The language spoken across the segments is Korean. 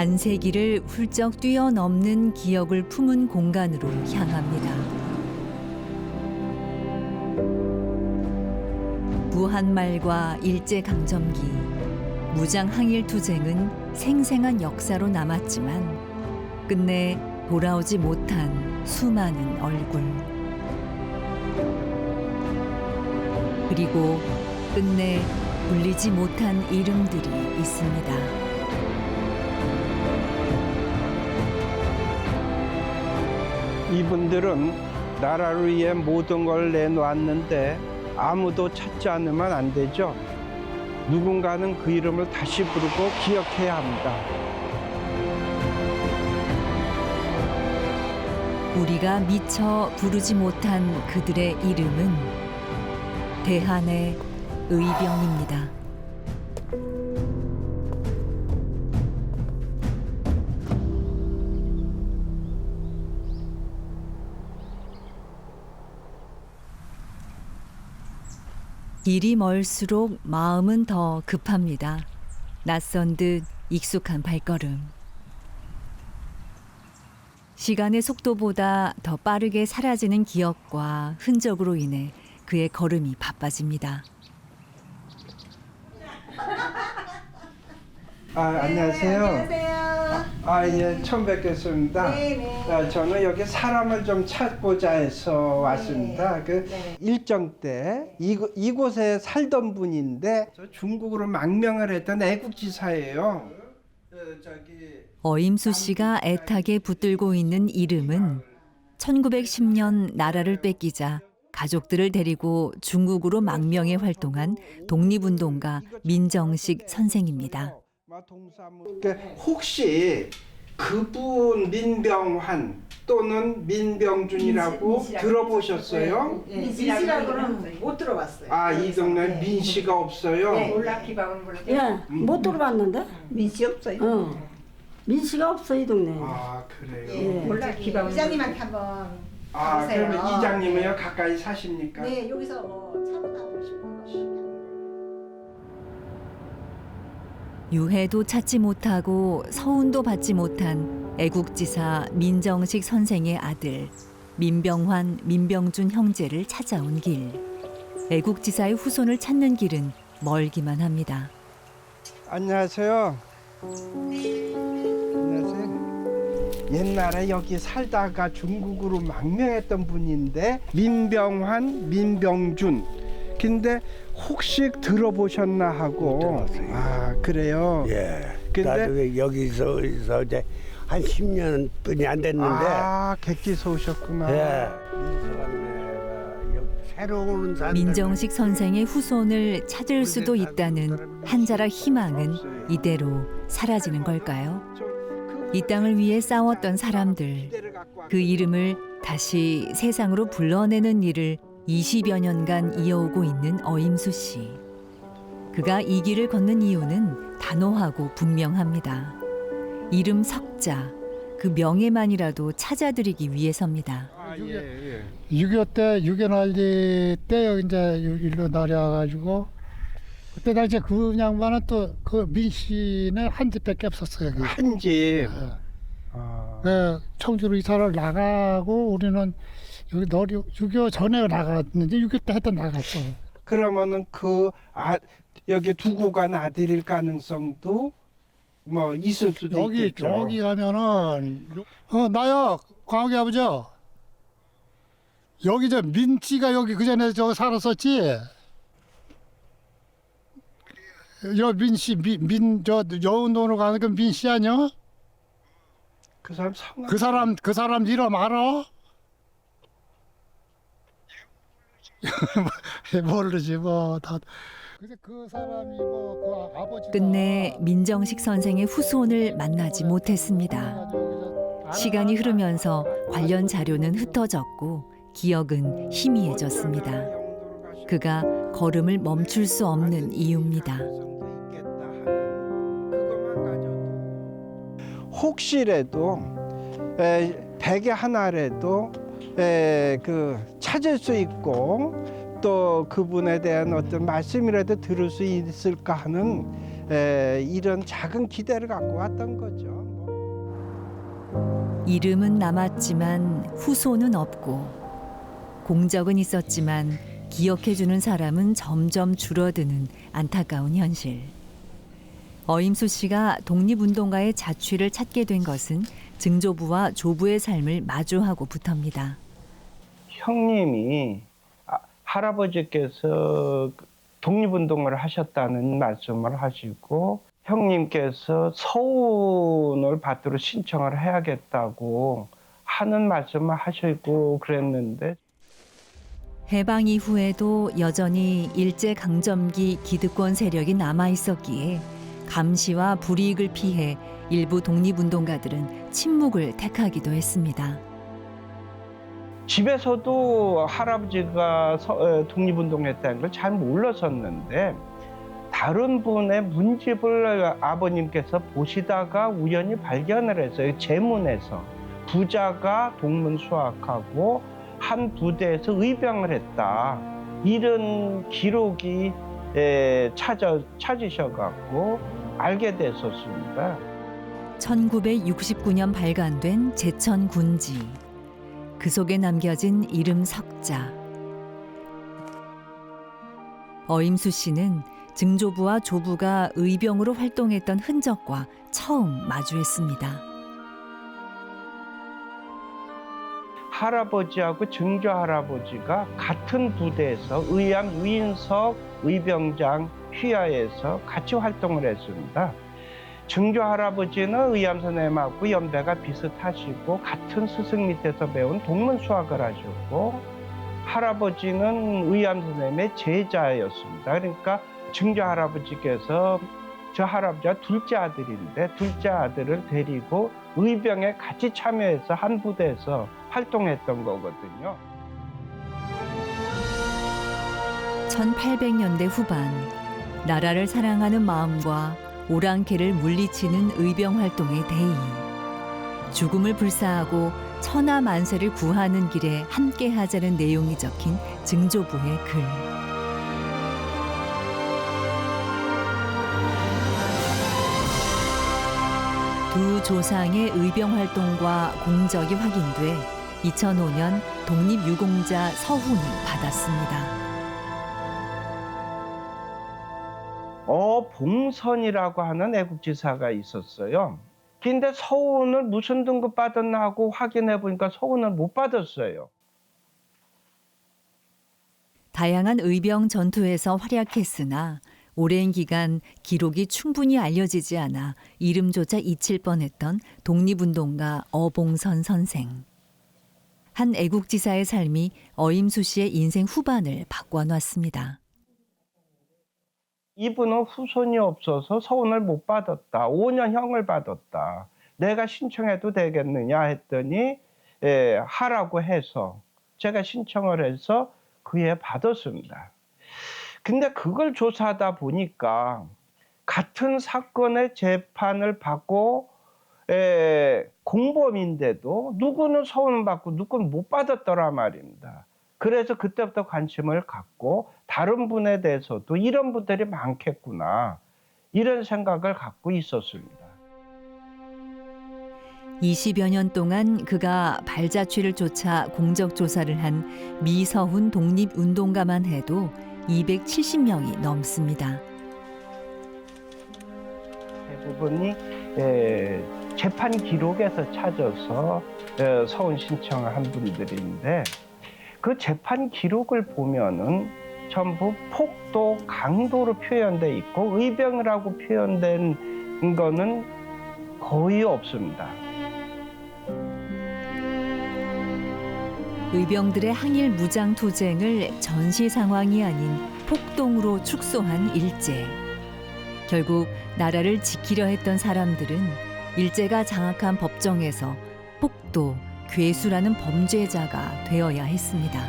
반세기를 훌쩍 뛰어넘는 기억을 품은 공간으로 향합니다. 무한말과 일제강점기, 무장항일투쟁은 생생한 역사로 남았지만 끝내 돌아오지 못한 수많은 얼굴, 그리고 끝내 불리지 못한 이름들이 있습니다. 이분들은 나라를 위해 모든 걸 내놓았는데 아무도 찾지 않으면 안 되죠. 누군가는 그 이름을 다시 부르고 기억해야 합니다. 우리가 미처 부르지 못한 그들의 이름은 대한의 의병입니다. 길이 멀수록 마음은 더 급합니다. 낯선 듯 익숙한 발걸음. 시간의 속도보다 더 빠르게 사라지는 기억과 흔적으로 인해 그의 걸음이 바빠집니다. 안녕하세요. 안녕하세요. 예, 처음 뵙겠습니다. 네네. 저는 여기 사람을 좀 찾고자 해서 왔습니다. 그 네네. 일정 때 이곳에 살던 분인데 중국으로 망명을 했던 애국지사예요. 어임수 씨가 애타게 붙들고 있는 이름은 1910년 나라를 뺏기자 가족들을 데리고 중국으로 망명해 활동한 독립운동가 민정식 선생입니다. 혹시 그분 민병환 또는 민병준이라고 들어보셨어요? 민씨라고는 못 들어봤어요. 이 동네 민씨가 없어요? 네. 예, 못 들어봤는데? 민씨 없어요. 민씨가 없어 이 동네. 그래요? 예. 몰라 기방. 이장님한테 한번 가보세요. 그러면 이장님은요 가까이 사십니까? 네, 여기서 차고 나오고 싶은 거. 유해도 찾지 못하고 서운도 받지 못한 애국지사 민정식 선생의 아들 민병환, 민병준 형제를 찾아온 길. 애국지사의 후손을 찾는 길은 멀기만 합니다. 안녕하세요. 안녕하세요. 옛날에 여기 살다가 중국으로 망명했던 분인데 민병환, 민병준. 근데 혹시 들어보셨나 하고. 그래요? 예. 근데 나도 여기서 이제 한 10년뿐이 안 됐는데. 객지서 오셨구나. 예. 새로운 사람. 민정식 선생의 후손을 찾을 수도 있다는 한 자락 희망은 이대로 사라지는 걸까요? 이 땅을 위해 싸웠던 사람들, 그 이름을 다시 세상으로 불러내는 일을 20여 년간 이어오고 있는 어임수 씨. 그가 이 길을 걷는 이유는 단호하고 분명합니다. 이름 석자, 그 명예만이라도 찾아드리기 위해서입니다. 6.25 때, 6.25 난리 때 여기 이제 일로 내려와가지고 그때 당시에 그 양반은 또 그 민씨는 한 집밖에 없었어요. 여기. 한 집. 네, 청주로 이사를 나가고 우리는 여기 6.25 전에 나갔는데 6.25 때 하여튼 나갔어. 그러면은 여기 두고 간 아들일 가능성도 뭐 있을 수도 있겠죠. 여기 가면은 나요 광욱이 아버지요. 여기 저 민씨가 여기 그 전에 저 살았었지. 여 민씨 저 여운동으로 가는 그 민씨 아니야? 그 사람 성함 그 사람 이름 알아? 모르지 뭐 다. 근데 그 사람이 뭐 그 아버지가 끝내 민정식 선생의 후손을 만나지 못했습니다. 시간이 흐르면서 관련 자료는 흩어졌고 기억은 희미해졌습니다. 그가 걸음을 멈출 수 없는 이유입니다. 혹시라도 베개 하나라도 찾을 수 있고 또 그분에 대한 어떤 말씀이라도 들을 수 있을까 하는 이런 작은 기대를 갖고 왔던 거죠. 이름은 남았지만 후손은 없고 공적은 있었지만 기억해주는 사람은 점점 줄어드는 안타까운 현실. 어임수 씨가 독립운동가의 자취를 찾게 된 것은 증조부와 조부의 삶을 마주하고부터입니다. 형님이 할아버지께서 독립운동을 하셨다는 말씀을 하시고 형님께서 서운을 받들어 신청을 해야겠다고 하는 말씀을 하시고 그랬는데 해방 이후에도 여전히 일제강점기 기득권 세력이 남아있었기에 감시와 불이익을 피해 일부 독립운동가들은 침묵을 택하기도 했습니다. 집에서도 할아버지가 독립운동했다는 걸 잘 몰랐었는데 다른 분의 문집을 아버님께서 보시다가 우연히 발견을 했어요. 제문에서 부자가 동문 수학하고 한 부대에서 의병을 했다. 이런 기록이 찾으셔갖고 알게 됐었습니다. 1969년 발간된 제천군지. 그 속에 남겨진 이름 석자. 어임수 씨는 증조부와 조부가 의병으로 활동했던 흔적과 처음 마주했습니다. 할아버지하고 증조 할아버지가 같은 부대에서 의암 유인석 의병장 휘하에서 같이 활동을 했습니다. 증조 할아버지는 의암 선생님하고 연배가 비슷하시고 같은 스승 밑에서 배운 동문 수학을 하셨고 할아버지는 의암 선생님의 제자였습니다. 그러니까 증조 할아버지께서 저 할아버지가 둘째 아들인데 둘째 아들을 데리고 의병에 같이 참여해서 한 부대에서 활동했던 거거든요. 1800년대 후반 나라를 사랑하는 마음과 오랑캐를 물리치는 의병 활동의 대의. 죽음을 불사하고 천하 만세를 구하는 길에 함께하자는 내용이 적힌 증조부의 글. 두 조상의 의병 활동과 공적이 확인돼 2005년 독립유공자 서훈을 받았습니다. 봉선이라고 하는 애국지사가 있었어요. 근데 서훈을 무슨 등급 받았나 하고 확인해 보니까 서훈을 못 받았어요. 다양한 의병 전투에서 활약했으나 오랜 기간 기록이 충분히 알려지지 않아 이름조차 잊힐 뻔했던 독립운동가 어봉선 선생. 한 애국지사의 삶이 어임수 씨의 인생 후반을 바꿔놨습니다. 이분은 후손이 없어서 서훈을 못 받았다. 5년형을 받았다. 내가 신청해도 되겠느냐 했더니 하라고 해서 제가 신청을 해서 그해 받았습니다. 근데 그걸 조사하다 보니까 같은 사건의 재판을 받고 공범인데도 누구는 서훈을 받고 누구는 못 받았더라 말입니다. 그래서 그때부터 관심을 갖고 다른 분에 대해서도 이런 분들이 많겠구나 이런 생각을 갖고 있었습니다. 20여 년 동안 그가 발자취를 쫓아 공적 조사를 한 미서훈 독립운동가만 해도 270명이 넘습니다. 대부분이 재판 기록에서 찾아서 서훈 신청을 한 분들인데 그 재판 기록을 보면은 전부 폭도, 강도로 표현돼 있고 의병이라고 표현된 거는 거의 없습니다. 의병들의 항일 무장 투쟁을 전시 상황이 아닌 폭동으로 축소한 일제. 결국 나라를 지키려 했던 사람들은 일제가 장악한 법정에서 폭도, 괴수라는 범죄자가 되어야 했습니다.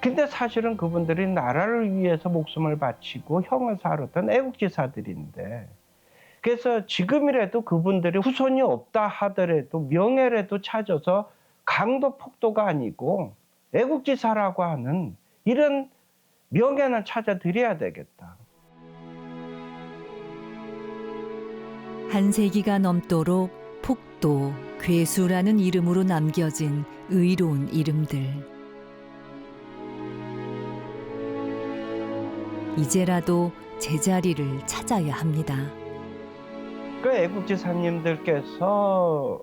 근데 사실은 그분들이 나라를 위해서 목숨을 바치고 형을 살았던 애국지사들인데 그래서 지금이라도 그분들이 후손이 없다 하더라도 명예라도 찾아서 강도 폭도가 아니고 애국지사라고 하는 이런 명예는 찾아드려야 되겠다. 한 세기가 넘도록 폭도, 괴수라는 이름으로 남겨진 의로운 이름들. 이제라도 제자리를 찾아야 합니다. 그 애국지사님들께서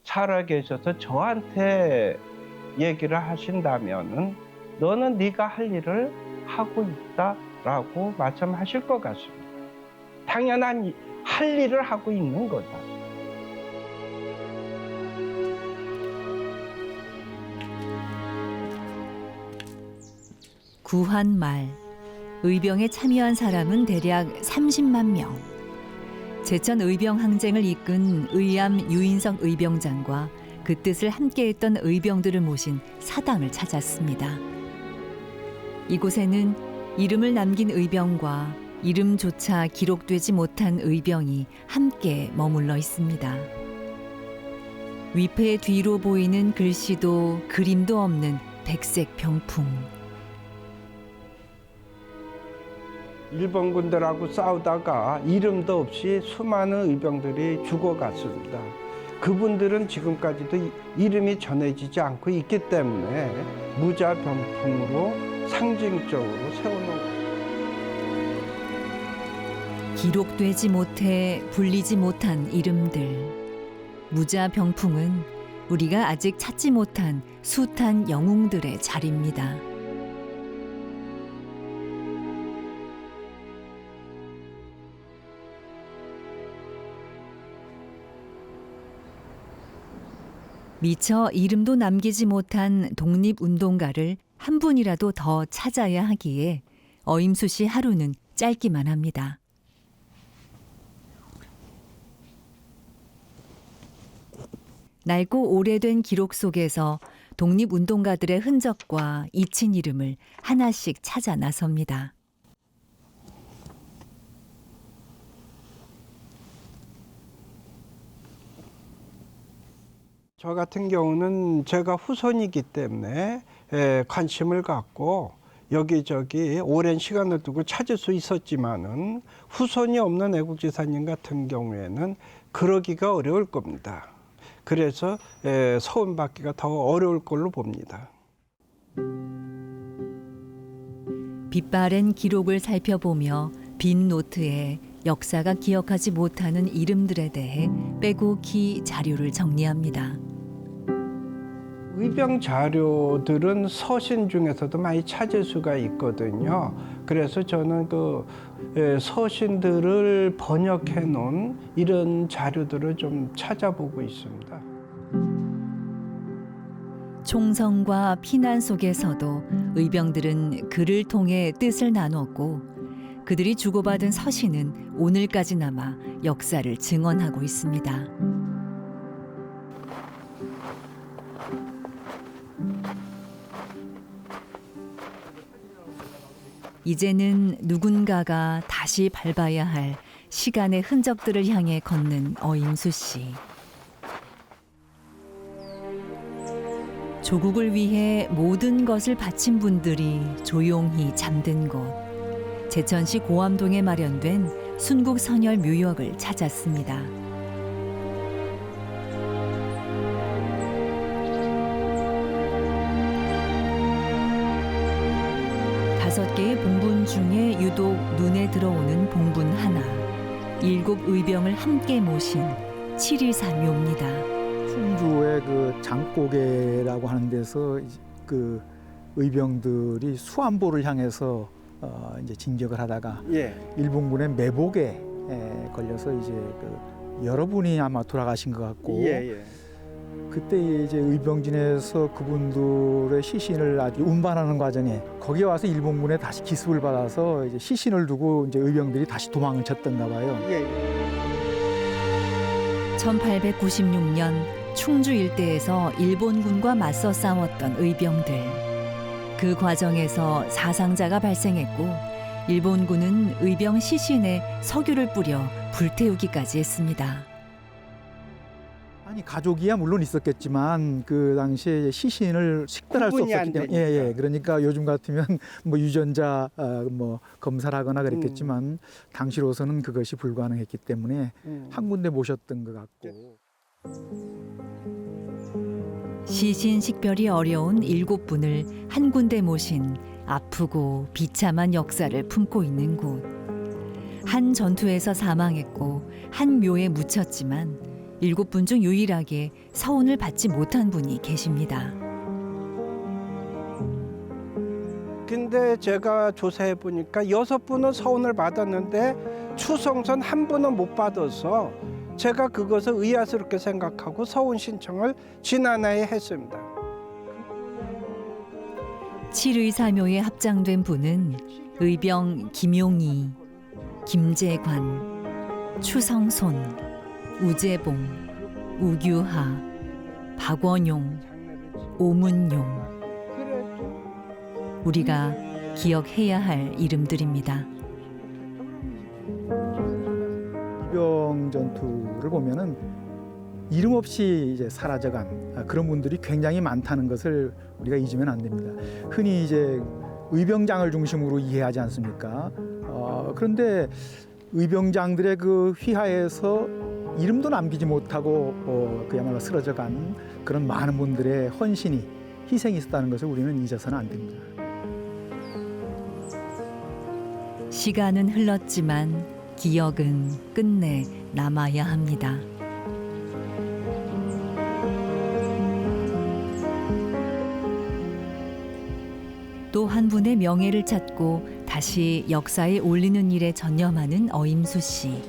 살아계셔서 저한테 얘기를 하신다면은 너는 네가 할 일을 하고 있다라고 말씀하실 것 같습니다. 당연한 할 일을 하고 있는 거다. 구한 말, 의병에 참여한 사람은 대략 30만 명. 제천 의병 항쟁을 이끈 의암 유인석 의병장과 그 뜻을 함께했던 의병들을 모신 사당을 찾았습니다. 이곳에는 이름을 남긴 의병과 이름조차 기록되지 못한 의병이 함께 머물러 있습니다. 위패 뒤로 보이는 글씨도 그림도 없는 백색 병풍. 일본군들하고 싸우다가 이름도 없이 수많은 의병들이 죽어갔습니다. 그분들은 지금까지도 이름이 전해지지 않고 있기 때문에 무자병풍으로 상징적으로 세워놓은 거예요. 기록되지 못해 불리지 못한 이름들. 무자병풍은 우리가 아직 찾지 못한 숱한 영웅들의 자리입니다. 미처 이름도 남기지 못한 독립운동가를 한 분이라도 더 찾아야 하기에 어임수시 하루는 짧기만 합니다. 낡고 오래된 기록 속에서 독립운동가들의 흔적과 잊힌 이름을 하나씩 찾아 나섭니다. 저 같은 경우는 제가 후손이기 때문에 관심을 갖고 여기저기 오랜 시간을 두고 찾을 수 있었지만은 후손이 없는 애국지사님 같은 경우에는 그러기가 어려울 겁니다. 그래서 서운받기가 더 어려울 걸로 봅니다. 빛바랜 기록을 살펴보며 빈 노트에 역사가 기억하지 못하는 이름들에 대해 빼곡히 자료를 정리합니다. 의병 자료들은 서신 중에서도 많이 찾을 수가 있거든요. 그래서 저는 그 서신들을 번역해 놓은 이런 자료들을 좀 찾아보고 있습니다. 총성과 피난 속에서도 의병들은 글을 통해 뜻을 나눴고 그들이 주고받은 서신은 오늘까지 남아 역사를 증언하고 있습니다. 이제는 누군가가 다시 밟아야 할 시간의 흔적들을 향해 걷는 어임수 씨. 조국을 위해 모든 것을 바친 분들이 조용히 잠든 곳, 제천시 고암동에 마련된 순국선열 묘역을 찾았습니다. 다섯 개의 봉분 중에 유독 눈에 들어오는 봉분 하나, 7 의병을 함께 모신 7.24묘입니다. 충주의 그 장고개라고 하는 데서 그 의병들이 수안보를 향해서 이제 진격을 하다가 일본군의 매복에 걸려서 이제 그 여러분이 아마 돌아가신 것 같고 그때 이제 의병진에서 그분들의 시신을 아주 운반하는 과정에 거기에 와서 일본군에 다시 기습을 받아서 이제 시신을 두고 이제 의병들이 다시 도망을 쳤던가 봐요. 1896년 충주 일대에서 일본군과 맞서 싸웠던 의병들. 그 과정에서 사상자가 발생했고 일본군은 의병 시신에 석유를 뿌려 불태우기까지 했습니다. 아니 가족이야 물론 있었겠지만 그 당시에 시신을 식별할 수 구분이 안 없었기 때문에 되니까. 그러니까 요즘 같으면 뭐 유전자 뭐 검사를 하거나 그랬겠지만 당시로서는 그것이 불가능했기 때문에 한 군데 모셨던 것 같고. 시신 식별이 어려운 7분을 한 군데 모신 아프고 비참한 역사를 품고 있는 곳. 한 전투에서 사망했고 한 묘에 묻혔지만 7분 중 유일하게 서운을 받지 못한 분이 계십니다. 근데 제가 조사해 보니까 6분은 서운을 받았는데 추성선 1분은 못 받아서 제가 그것을 의아스럽게 생각하고 서운 신청을 지난해에 했습니다. 7의3묘에 합장된 분은 의병 김용희, 김재관, 추성손, 우재봉, 우규하, 박원용, 오문용. 우리가 기억해야 할 이름들입니다. 이병 전투를 보면은 이름 없이 이제 사라져간 그런 분들이 굉장히 많다는 것을 우리가 잊으면 안 됩니다. 흔히 이제 의병장을 중심으로 이해하지 않습니까? 그런데 의병장들의 그 휘하에서 이름도 남기지 못하고 그야말로 쓰러져간 그런 많은 분들의 헌신이 희생이 있었다는 것을 우리는 잊어서는 안 됩니다. 시간은 흘렀지만 기억은 끝내 남아야 합니다. 또 한 분의 명예를 찾고 다시 역사에 올리는 일에 전념하는 어임수 씨.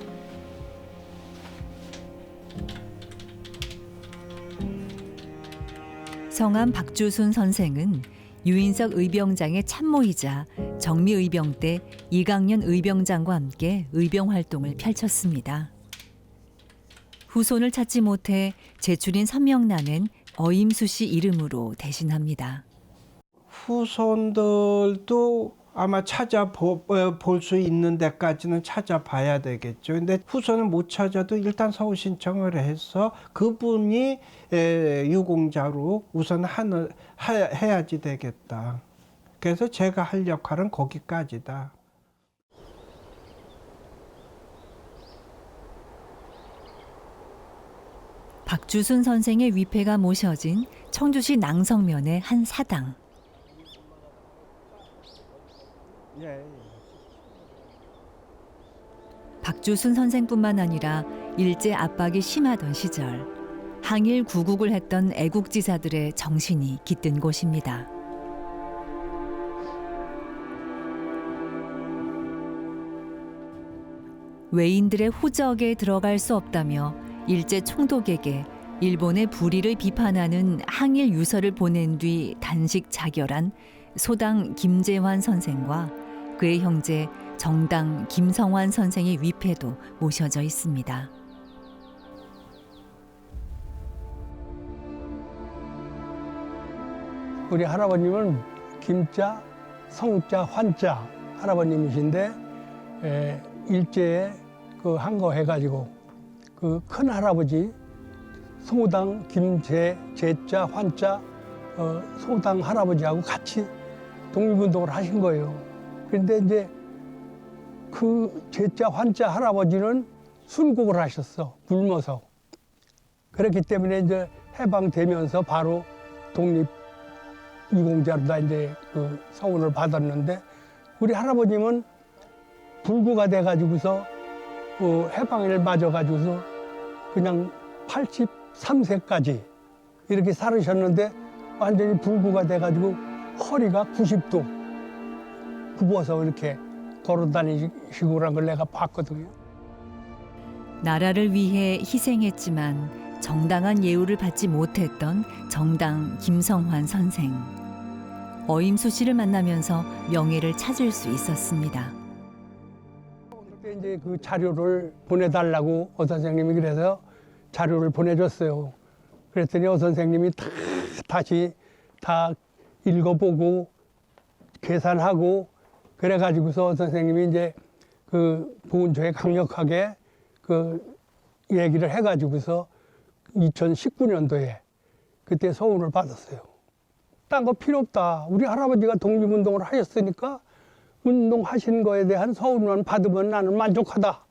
성함 박주순 선생은 유인석 의병장의 참모이자 정미의병 때 이강년 의병장과 함께 의병 활동을 펼쳤습니다. 후손을 찾지 못해 제출인 선명란엔 어임수 씨 이름으로 대신합니다. 후손들도 아마 찾아볼 수 있는 데까지는 찾아봐야 되겠죠. 근데 후손을 못 찾아도 일단 서울 신청을 해서 그분이 유공자로 우선 해야지 되겠다. 그래서 제가 할 역할은 거기까지다. 박주순 선생의 위패가 모셔진 청주시 낭성면의 한 사당. 박주순 선생뿐만 아니라 일제 압박이 심하던 시절 항일 구국을 했던 애국지사들의 정신이 깃든 곳입니다. 외인들의 호적에 들어갈 수 없다며 일제 총독에게 일본의 불의를 비판하는 항일 유서를 보낸 뒤 단식 자결한 소당 김재환 선생과 그의 형제 정당 김성환 선생의 위패도 모셔져 있습니다. 우리 할아버님은 김자, 성자, 환자 할아버님이신데 일제에 그 항거해가지고 그 큰 할아버지 소당 김제자, 환자 소당 할아버지하고 같이 독립운동을 하신 거예요. 그런데 이제 그 제자, 환자 할아버지는 순국을 하셨어, 굶어서. 그렇기 때문에 이제 해방되면서 바로 독립 유공자로 다 이제 그 서훈을 받았는데 우리 할아버님은 불구가 돼가지고서 해방을 맞아가지고서 그냥 83세까지 이렇게 살으셨는데 완전히 불구가 돼가지고 허리가 90도 굽어서 이렇게 걸어다니시고 그런 걸 내가 봤거든요. 나라를 위해 희생했지만 정당한 예우를 받지 못했던 정당 김성환 선생. 어임수 씨를 만나면서 명예를 찾을 수 있었습니다. 그때 이제 그 자료를 보내달라고 오 선생님이 그래서 자료를 보내줬어요. 그랬더니 오 선생님이 다시 다 읽어보고 계산하고 그래가지고서 오 선생님이 이제 그 보훈처에 강력하게 그 얘기를 해가지고서 2019년도에 그때 서운을 받았어요. 딴 거 필요 없다. 우리 할아버지가 독립운동을 하셨으니까 운동하신 거에 대한 서운만 받으면 나는 만족하다.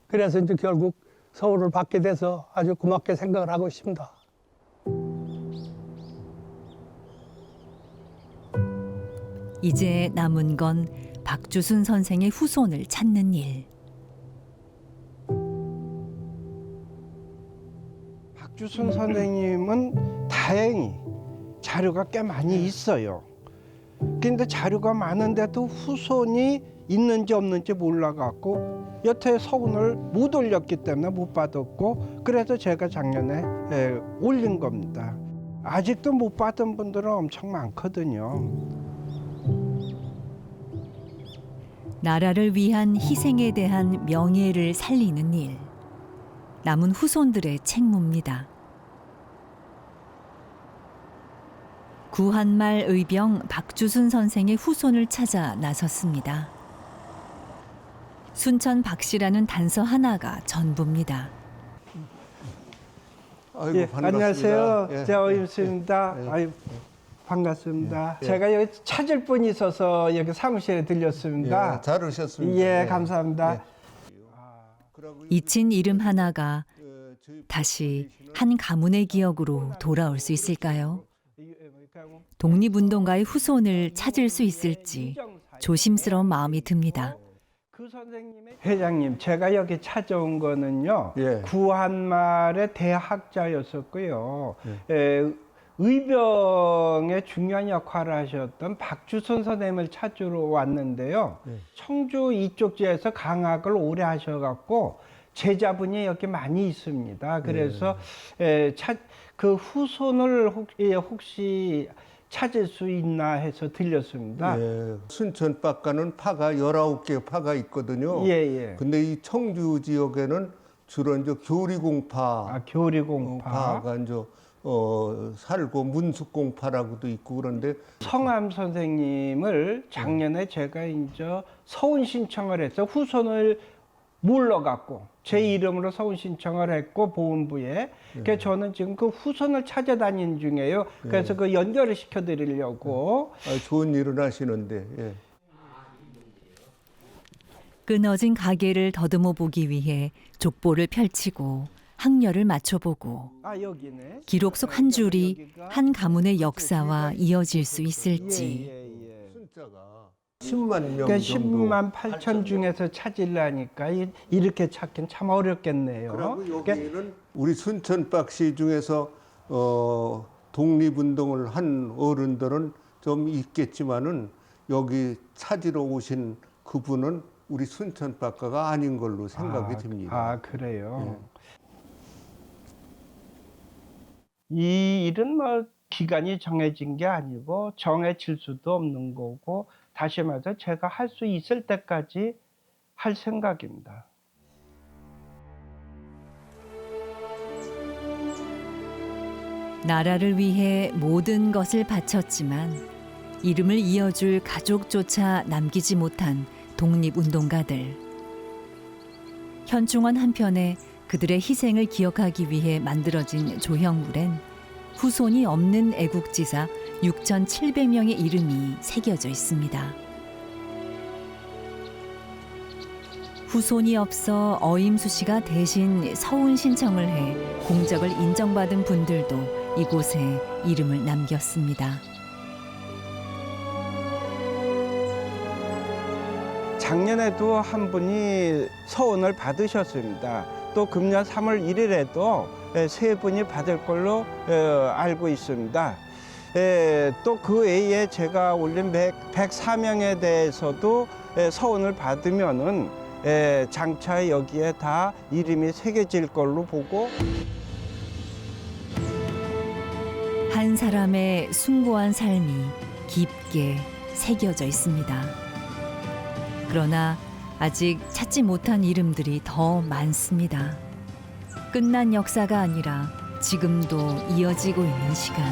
그래서 이제 결국 서울을 받게 돼서 아주 고맙게 생각을 하고 있습니다. 이제 남은 건 박주순 선생의 후손을 찾는 일. 박주순 선생님은 다행히 자료가 꽤 많이 있어요. 근데 자료가 많은데도 후손이 있는지 없는지 몰라갖고 여태 서운을 못 올렸기 때문에 못 받았고, 그래서 제가 작년에 올린 겁니다. 아직도 못 받은 분들은 엄청 많거든요. 나라를 위한 희생에 대한 명예를 살리는 일. 남은 후손들의 책무입니다. 구한말 의병 박주순 선생의 후손을 찾아 나섰습니다. 순천 박씨라는 단서 하나가 전부입니다. 아이고, 예, 반갑습니다. 안녕하세요. 예. 제가 어임수입니다. 예. 아유, 반갑습니다. 예. 제가 여기 찾을 분이 있어서 여기 사무실에 들렸습니다. 예, 잘 오셨습니다. 예, 감사합니다. 잊힌 이름 하나가 다시 한 가문의 기억으로 돌아올 수 있을까요? 독립운동가의 후손을 찾을 수 있을지 조심스러운 마음이 듭니다. 그 선생님의 회장님, 제가 여기 찾아온 거는요. 예. 구한말의 대학자였었고요. 의병에 중요한 역할을 하셨던 박주순 선생님을 찾으러 왔는데요. 청주 이쪽 지에서 강학을 오래 하셔갖고 제자분이 여기 많이 있습니다. 그래서 그 후손을 혹시 찾을 수 있나 해서 들렸습니다. 예, 순천 밖에는 파가 19개 파가 있거든요. 예. 근데 이 청주 지역에는 주로 이제 교리공파, 교리공파. 파가 이제 살고 문숙공파라고도 있고 그런데 성함 선생님을 작년에 제가 이제 서운 신청을 해서 후손을 몰러갖고 제 이름으로 서운 신청을 했고 보훈부에. 그래서 저는 지금 그 후손을 찾아다니는 중이에요. 그래서 그 연결을 시켜드리려고. 좋은 일을 하시는데. 예. 끊어진 가게를 더듬어 보기 위해 족보를 펼치고 항렬을 맞춰보고 여기네. 기록 속 한 줄이 한 가문의 역사와 이어질 수 있을지. 숫자가 10만 명 그러니까 정도. 10만 8천 중에서 찾으려니까 이렇게 찾긴 참 어렵겠네요. 그리고 그러니까 여기는 우리 순천박씨 중에서 독립운동을 한 어른들은 좀 있겠지만은 여기 찾으러 오신 그분은 우리 순천박가가 아닌 걸로 생각이 듭니다. 그래요. 이 일은 뭐 기간이 정해진 게 아니고 정해질 수도 없는 거고, 다시 말해서 제가 할 수 있을 때까지 할 생각입니다. 나라를 위해 모든 것을 바쳤지만 이름을 이어줄 가족조차 남기지 못한 독립운동가들. 현충원 한편에 그들의 희생을 기억하기 위해 만들어진 조형물엔 후손이 없는 애국지사 6,700명의 이름이 새겨져 있습니다. 후손이 없어 어임수 씨가 대신 서운 신청을 해 공적을 인정받은 분들도 이곳에 이름을 남겼습니다. 작년에도 한 분이 서운을 받으셨습니다. 또 금년 3월 1일에도 세 분이 받을 걸로 알고 있습니다. 또 그 외에 제가 올린 104명에 대해서도 서운을 받으면은 장차 여기에 다 이름이 새겨질 걸로 보고, 한 사람의 숭고한 삶이 깊게 새겨져 있습니다. 그러나 아직 찾지 못한 이름들이 더 많습니다. 끝난 역사가 아니라 지금도 이어지고 있는 시간.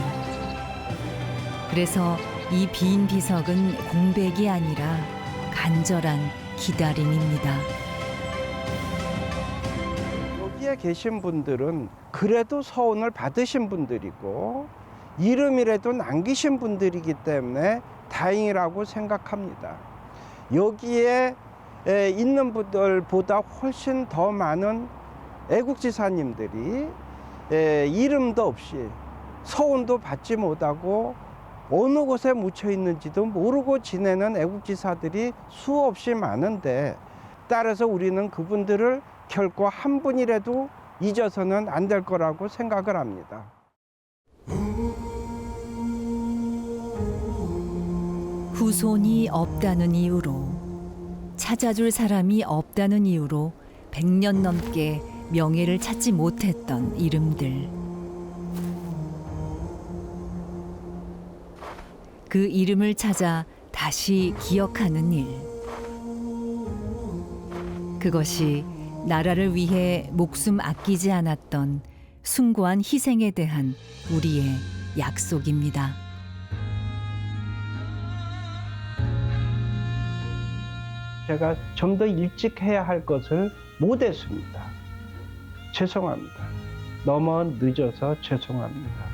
그래서 이 빈 비석은 공백이 아니라 간절한 기다림입니다. 여기에 계신 분들은 그래도 서운을 받으신 분들이고 이름이라도 남기신 분들이기 때문에 다행이라고 생각합니다. 여기에 있는 분들보다 훨씬 더 많은 애국지사님들이 이름도 없이 서운도 받지 못하고 어느 곳에 묻혀 있는지도 모르고 지내는 애국지사들이 수없이 많은데, 따라서 우리는 그분들을 결코 한 분이라도 잊어서는 안 될 거라고 생각을 합니다. 후손이 없다는 이유로, 찾아줄 사람이 없다는 이유로 100년 넘게 명예를 찾지 못했던 이름들. 그 이름을 찾아 다시 기억하는 일. 그것이 나라를 위해 목숨 아끼지 않았던 숭고한 희생에 대한 우리의 약속입니다. 제가 좀 더 일찍 해야 할 것을 못했습니다. 죄송합니다. 너무 늦어서 죄송합니다.